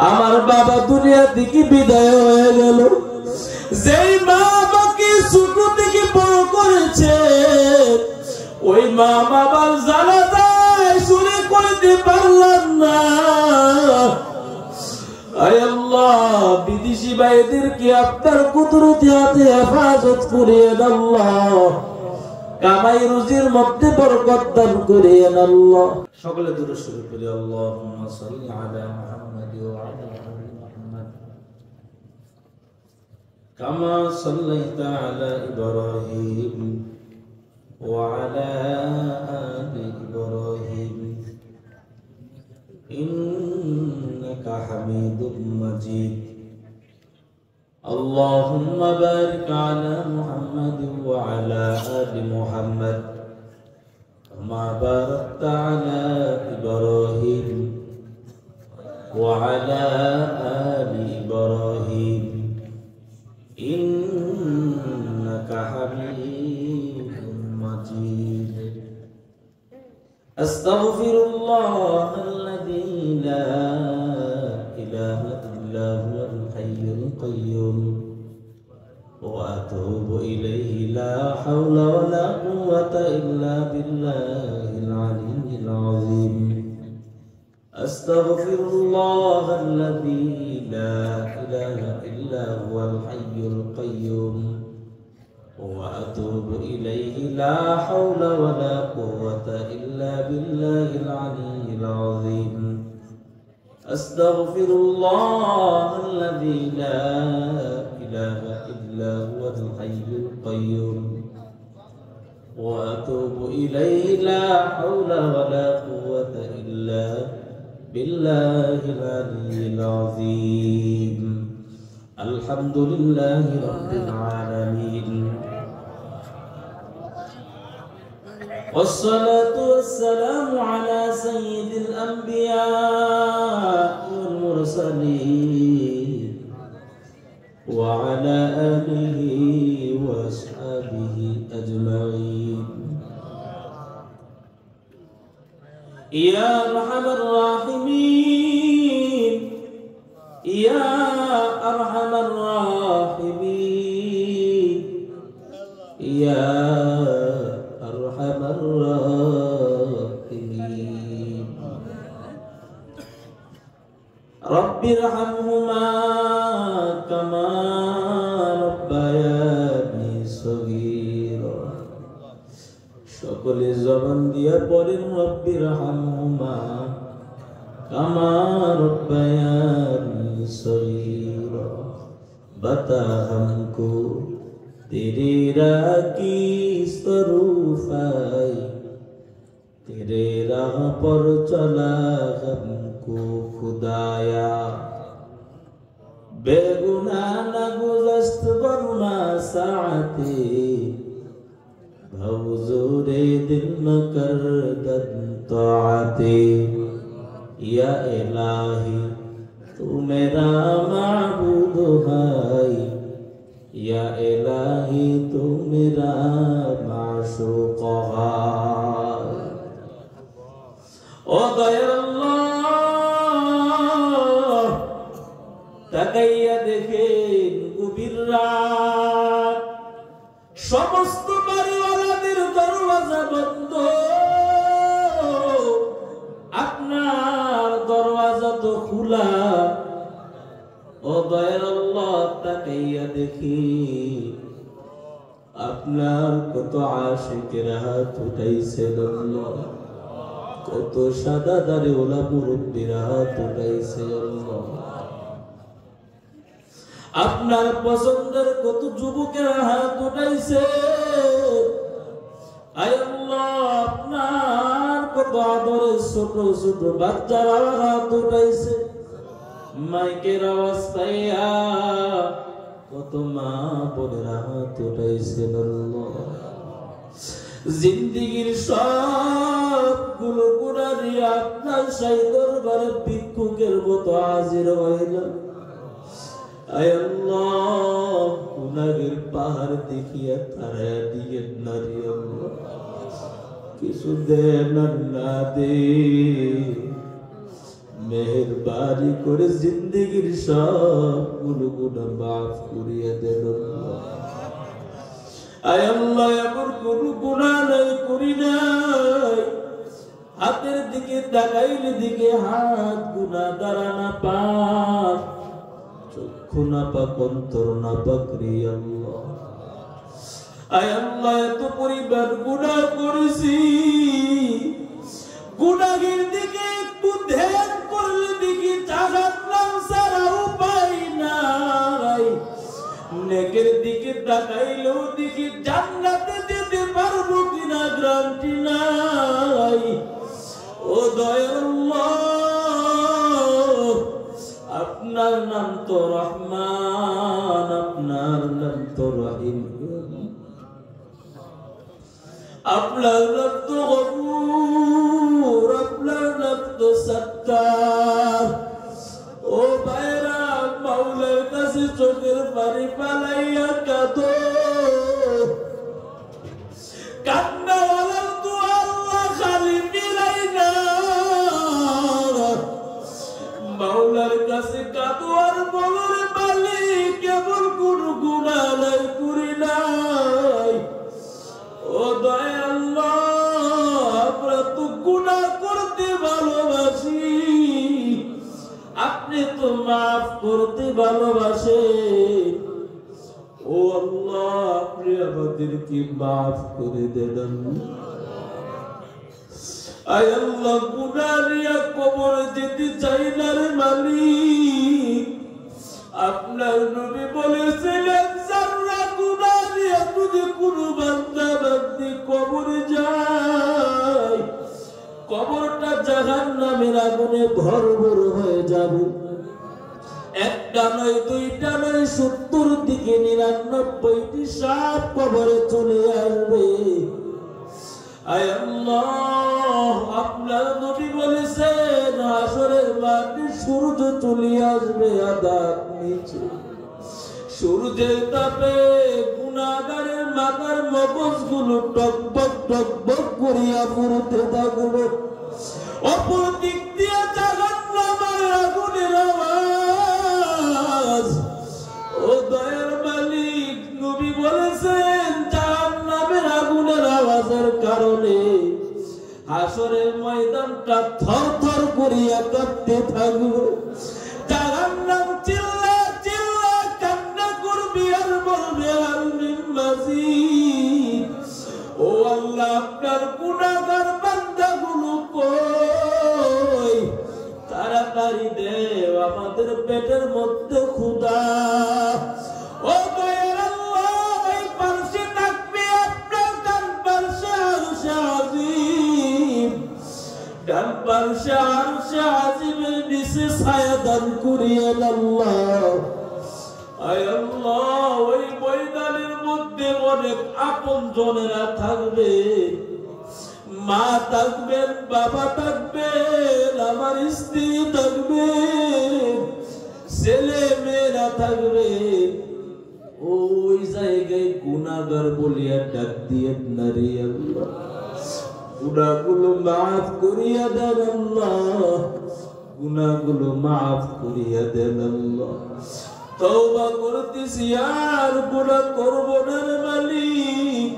আমার বাবা দুনিয়া থেকে বিদায় হয়ে গেল। যেই মা আমাকে ছোট থেকে বড় করেছে, ওই মা বাবার জানাজায় শুনে করতে পারলাম না। আয় আল্লাহ, বিদেশি ভাইদেরকে আপনার কুদরতি হাতে হেফাজত করিয়েন আল্লাহ। কামাই রুজির মধ্যে বরকত দান করিয়েন আল্লাহ। সকলে দুরূদ শরীফ পড়ি। আল্লাহুম্মা সাল্লি আলা মুহাম্মাদ ওয়া আলা আলি মুহাম্মাদ কামা সাল্লাইতা আলা ইব্রাহিম ওয়া আলা আলি ইব্রাহিম ইন্নাকা হামিদুম মাজিদ। اللهم بارك على محمد وعلى آل محمد كما باركت على إبراهيم وعلى آل إبراهيم إنك حميد مجيد. أستغفر الله الذي لا إله إلا هو الحي القيوم وأتوب إليه لا حول ولا قوة إلا بالله العلي العظيم. أستغفر الله الذي لا إله إلا هو الحي القيوم وأتوب إليه لا حول ولا قوة إلا بالله العلي العظيم. أستغفر الله الذي لا إله إلا هو الحي القيوم وأتوب إليه لا حول ولا قوة إلا بالله العلي العظيم. الحمد لله رب العالمين والصلاة والسلام على سيد الأنبياء والمرسلين وعلى آله وأصحابه أجمعين. يا أرحم الراحمين يا أرحم الراحمين يا أرحم الراحمين. رب ارحمهما كما ربياني صغيرا. সকলে জবান দিয়া পড়েন রব্বি রহমহুমা কামা রব্বায়ানি সগীরা। बता हमको तेरे राह की स्वरूप आई, तेरे राह पर चला हमको खुदाया। बेगुनाह न गुज़श्त वरना साअते, भौज़ूरे दिल न कर दद ताअते। या इलाही तू मेरा माबूद है, या इलाही तू मेरा माशूक है। ओ दयाल्लाह তাকাইয়া দেখেন গভীর রাত, সমস্ত বাড়িওয়ালাদের দরওয়াজা বন্ধ, আপনার দরওয়াজা তো খোলা। ও দয়ার আল্লাহ তাকাইয়া দেখি আপনার কত আশিকেরা হাত উঠাইছেন আল্লাহ, কত সাদা দাড়ি ওলা মুরব্বীরা হাত উঠাইছে আল্লাহ। আপনার পছন্দের কত যুবকেরা হাত উঠাইছে আয় আল্লাহ। আপনার কত আদরের ছোট ছোট বাচ্চারা হাত উঠাইছে। মাইকের আওয়াজ পাইয়া কত মা বোনেরা হাত উঠাইছেন আল্লাহ। জিন্দিগির সবগুলো গুনাহ নিয়ে আপনার শাহী দরবারে ভিক্ষুকের মতো হাজির হইলাম। আয় আল্লাহ গুনাহের পাহাড় দেখিয়া তারা দিয়েন না রে আল্লাহ, কিছু দেন না দে। মেহেরবানি করে জিন্দেগীর সবগুলো গুনাহ মাফ করিয়ে দেন আয় আল্লাহ এমন কোনো গুনাহ নাই করি নাই হাতের দিকে তাকাইলে দিকে হাত গুনাহ দ্বারা না পাক চক্ষু না পাক অন্তর না পাক রে আল্লাহ আয় আল্লাহ এত পরিবার গুনাহ করেছি গুনাহের দিকে একটু ধ্যান করলে দেখি জাহান্নাম ছাড়া উপায় নাই নেকের দিকে তাকাইলেও দেখি জান্নাতে যেতে পারবো কিনা গ্যারান্টি নাই ও দয়াল্লাহ আপনার নাম তো রহমান আপনার নাম তো রহিম আপনার নাম তো গফুর আপনার নাম তো সত্তার ও ভাইরা মাওলার কাছে চোখের পানি পালাইয়া কাঁদো কান্নাওয়ালা তো আল্লাহ খালি মিলাই না মাওলার কাছে কাঁদো আর বলো রে মালিক কেবল কোন গুনাহ নাই করি নাই ও দয়া আল্লাহ আমরা তো গুনাহ করতে ভালোবাসি আপনি তো মাফ করতে ভালোবাসেন ও আল্লাহ আপনি আমাদেরকে মাফ করে দেন আয় আল্লাহ গুনাহ নিয়ে কবরে যেতে চাই না রে মালিক আপনার নবী বলেছিলেন যারা গুনাহ নিয়ে যদি কোনো বান্দা বান্দি কবরে যায় কবরটা জাহান্নামের আগুনে ভরপুর হয়ে যাবে একটা নয় দুইটা নয় 70 দিকে 99টি সাপ কবরে চলে আসবে আয় আল্লাহ আপনার নবী বলেছেন হাসরের মাঠে সূর্য চলে আসবে আদার নিচে সূর্যের তাপে গুনাহগারের মাথার মগজগুলো টকবক টকবক করিয়া পুড়তে থাকবে অপর দিক দিয়ে জাহান্নামের আগুনের আওয়াজ ও দয়ার মালিক নবী বলেছেন জাহান্নামের আগুনের আওয়াজের কারণে হাসরের ময়দানটা থরথর করিয়া কাঁপতে থাকবে জাহান্নাম চিল্লা চিল্লা কান্না করবে আর বলবে আল মিন মাজিদ ও আল্লাহ আপনার গুনাহগার বান্দাগুলো কই তাড়াতাড়ি দেও আমাদের পেটের মধ্যে ক্ষুধা ও দয়ার আল্লাহ ওই পাশে থাকবে আপনার ডান পাশে আরশে আজিম ডান পাশে আরশে আজিমের নিচে ছায়া দান করিয়েন আল্লাহ আয় আল্লাহ ওই ময়দানের মধ্যে অনেক আপনজনেরা থাকবে মা থাকবেন বাবা থাকবেন আমার স্ত্রী থাকবে ছেলে মেয়েরা থাকবে ওই জায়গায় গুনাহগার বলিয়া ডাক দিয়ে নারী আল্লাহ গুনাহগুলো মাফ করিয়া দেন আল্লাহ গুনাহগুলো মাফ করিয়া দেন আল্লাহ তওবা করতেছি আর গুনাহ করব না রে মালিক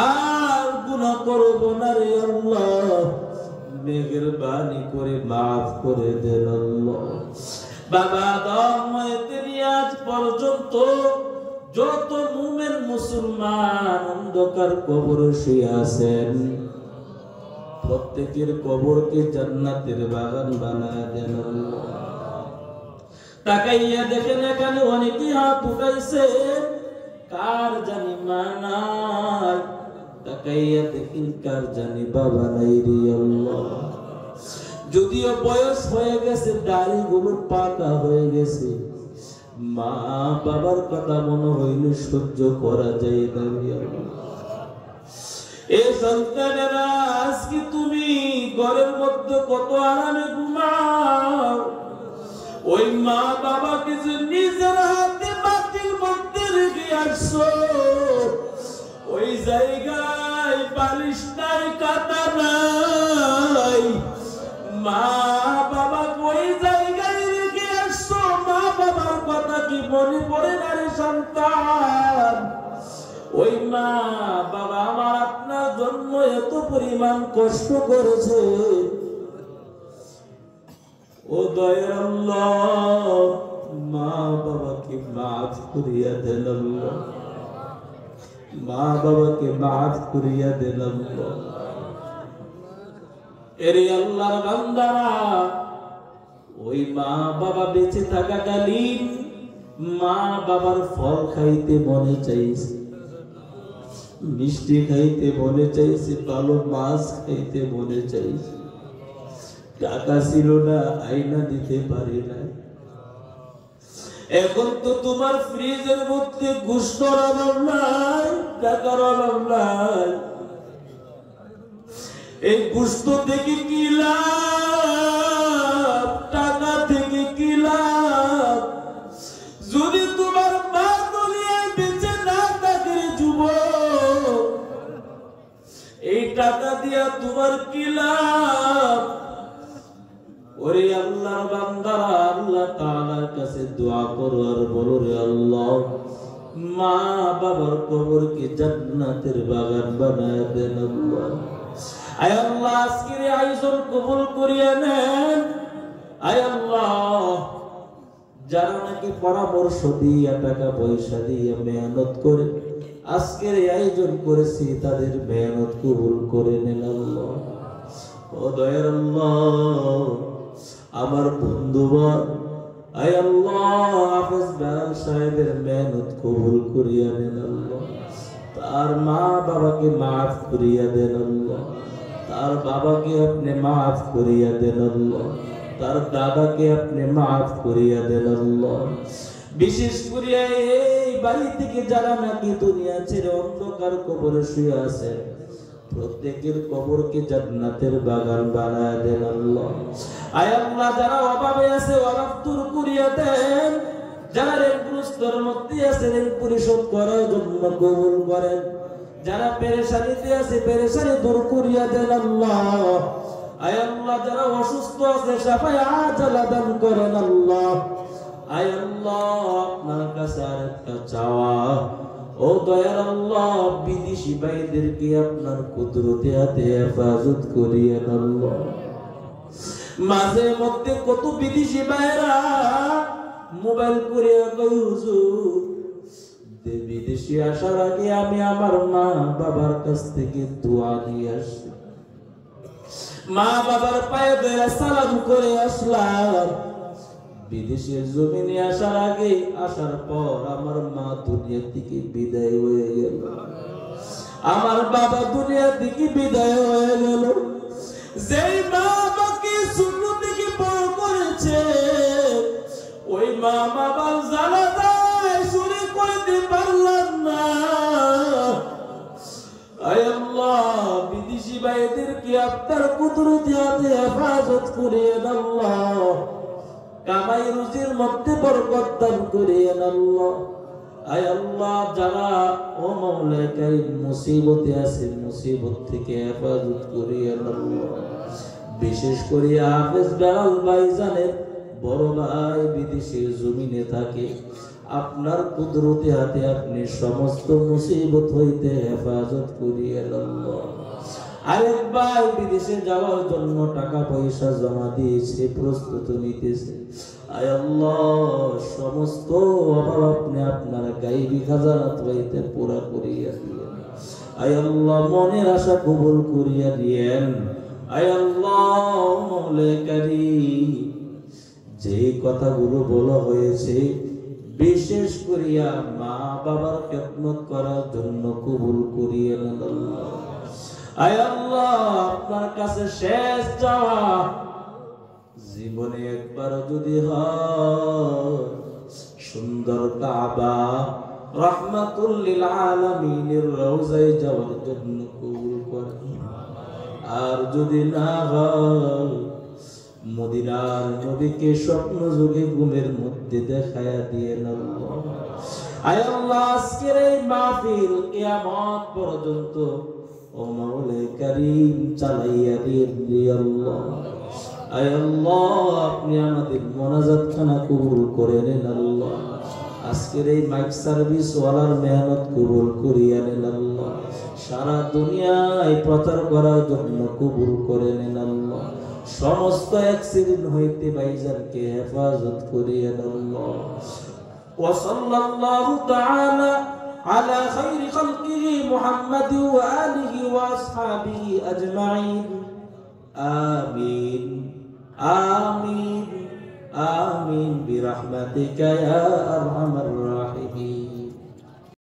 আর গুনাহ করব না রে আল্লাহ মেহেরবানি করে মাফ করে দেন আল্লাহ বাবা আদম থেকে আজ পর্যন্ত যত মুমিন মুসলমান অন্ধকার কবরে শুয়ে আছেন প্রত্যেকের কবরকে জান্নাতের বাগান বানায় দেন আল্লাহ তাকাইয়া দেখেন এখানে অনেকেই হাত উঠাইছে কার জানি মা নাই তাকাইয়া দেখেন কার জানি বাবা নাই রে আল্লাহ যদিও বয়স হয়ে গেছে দাড়িগুলো পাকা হয়ে গেছে মা বাবার কথা মনে হইলে সহ্য করা যায় না রে আল্লাহ এই সন্তানেরা আজকে তুমি ঘরের মধ্যে কত আরামে ঘুমাও ওই মা বাবাকে যে নিজের হাতে মাটির মধ্যে রেখে আসছো ওই জায়গায় বালিশ নাই কাঁথা নাই মা বাবা ওই কি মনে পড়ে না রে সন্তান? ওই মা বাবা আমার আপনার জন্য এত পরিমাণ কষ্ট করেছে। ও দয়ার আল্লাহ, মা বাবাকে মাফ করিয়া দেন আল্লাহ, মা বাবাকে মাফ করিয়া দেন আল্লাহ। এরে আল্লাহর বান্দারা, ওই মা বাবা বেঁচে থাকাকালীন মা বাবার ফল খাইতে মনে চাইছে, মিষ্টি খাইতে মনে চাইছে, ভালো মাছ খাইতে মনে চাইছে। টাকা ছিল না, আইনা দিতে পারি না। এখন তো তোমার ফ্রিজের মধ্যে গোশতের অভাব নাই, টাকার অভাব নাই। এই গোশত থেকে কি লাভ, টাকা থেকে কি লাভ? যদি তোমার মা দুনিয়ায় বেঁচে না থাকে যুবক, এই টাকা দিয়া তোমার কি লাভ? ওরে আল্লাহর বান্দারা, আল্লাহ তাআলার কাছে দোয়া করো আর বলো, রে আল্লাহ, মা বাবার কবরকে জান্নাতের বাগান বানায় দেন আল্লাহ। আয় আল্লাহ, আজকের আয়োজন কবুল করিয়া নেন। আয় আল্লাহ, যারা নাকি পরামর্শ দিয়ে, টাকা পয়সা দিয়ে, মেহনত করে আজকের আয়োজন করেছি, তাদের মেহনত কবুল করে নেন আল্লাহ। ও দয়ার আল্লাহ, আমার বন্ধুবর, আয় আল্লাহ, হাফেজ বেলাল সাহেবের মেহনত কবুল করিয়া নেন আল্লাহ। তার মা বাবাকে মাফ করিয়া দেন আল্লাহ, তার বাবাকে আপনি মাফ করিয়া দেন আল্লাহ, তার দাদাকে আপনি মাফ করিয়া দেন আল্লাহ। বিশেষ করিয়া এই বাড়ি থেকে যারা নাকি দুনিয়া ছেড়ে অন্ধকার কবরে শুয়ে আছে, প্রত্যেকের কবরকে জান্নাতের বাগান বানায় দেন আল্লাহ। আয় আল্লাহ, যারা অভাবে আছে অভাব দূর করিয়া দেন, যারা ঋণগ্রস্তর মধ্যে আছে ঋণ পরিশোধ করার জন্য কবুল করেন, যারা পেরেশানিতে আছে পেরেশানি দূর করিয়া দেন আল্লাহ। আয় আল্লাহ, যারা অসুস্থ আছে শাফায়ে আজালা দান করেন আল্লাহ। আয় আল্লাহ, আপনার কাছে আরেকটা চাওয়া, ও দয়ার আল্লাহ, বিদেশি ভাইদেরকে আপনার কুদরতে হাতে হেফাজত করিয়েন আল্লাহ। মাঝে মধ্যে কত বিদেশি ভাইরা মোবাইল করে কই, হুজুর, বিদেশি আসার আগে আমি আমার মা বাবার কাছ থেকে দোয়া নিয়ে আসি, মা বাবার পায়ে ধরে সালাম করে আসলাম। বিদেশের জমিনে আসার আগে, আসার পর আমার মা দুনিয়া থেকে বিদায় হয়ে গেল, আমার বাবা দুনিয়া থেকে বিদায় হয়ে গেল। যেই মা আমাকে ছোট থেকে বড় করেছে, ওই মা বাবার জানাজায় শুরু করতে পারলাম না। আয় আল্লাহ, বিদেশি ভাইদেরকে আপনার কুদরতি হাতে হেফাজত করিয়েন আল্লাহ, কামাই রুজির মধ্যে বরকত দান করিয়েন আল্লাহ। আয় আল্লাহ, যারা ও মাওলা কারীম মুসিবতে আছে, মুসিবত থেকে হেফাজত করিয়েন আল্লাহ। বিশেষ করে হাফেজ বেলাল ভাইজানের বড় ভাই বিদেশের জমিনে থাকে, আপনার কুদরতি হাতে আপনি সমস্ত মুসিবত হইতে হেফাজত করিয়েন আল্লাহ। আরেক ভাই বিদেশে যাওয়ার জন্য টাকা পয়সা জমা দিয়েছে, প্রস্তুতি নিতেছে, আয় আল্লাহ, সমস্ত অভাব আপনি আপনার গায়বী খাজানাত হইতে পুরা করিয়া দিয়েন। আয় আল্লাহ, মনের আশা কবুল করিয়া দিয়েন। আয় আল্লাহ, মাওলা কারীম, যে কথাগুলো বলা হয়েছে বিশেষ করিয়া মা বাবার খেদমত করার জন্য কবুল করিয়ে নেন আল্লাহ। আয় আল্লাহ, আপনার কাছে শেষ চাওয়া, জীবনে একবার যদি হয় সুন্দর কাবা রাহমাতুল লিল আলামিনের রওজায় যাওয়ার জন্য কবুল করেন। আর যদি না হয়, মদিনার নবীকে স্বপ্ন যুগে ঘুমের মধ্যে দেখায়া দিয়ে আল্লাহ। আয় আল্লাহ, আজকের এই মাহফিল কিয়ামত পর্যন্ত ও মাওলা কারীম চালাইয়া দিন আল্লাহ। আয় আল্লাহ, আপনি আমাদের মোনাজাত খানা কবুল করে নেন আল্লাহ। আজকের এই মাইক সার্ভিস ওয়ালার মেহনত কবুল করিয়া নেন আল্লাহ। সারা দুনিয়ায় প্রচার করার জন্য কবুল করে নেন আল্লাহ। সমস্ত অ্যাক্সিডেন্ট হইতে ভাইজানকে হেফাজত করিয়া নেন আল্লাহ। ওয়া সাল্লাল্লাহু তাআলা على خير خلقه محمد وآله وأصحابه أجمعين آمين آمين آمين برحمتك يا أرحم الراحمين.